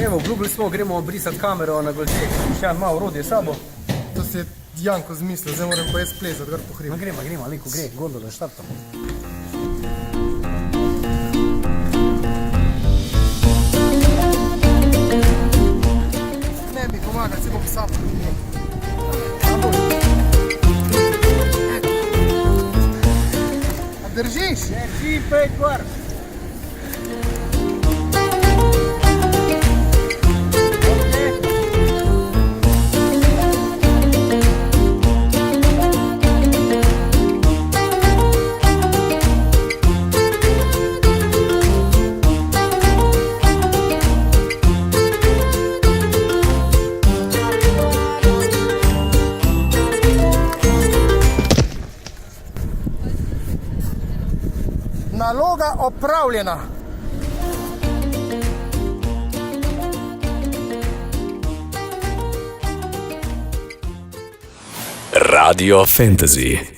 Evo, obljubili smo, gremo brisati kamero na Golteh. Še ima orodje s sabo. To si je Janko zmislil, zdaj moram pa jaz plezati, gor po hribu. Gremo, Alenko, gre, gondola, štartamo. Ne mi pomaga, se bom sam. A držiš? Drži, pej gor. Naloga opravljena. Radio Fantasy.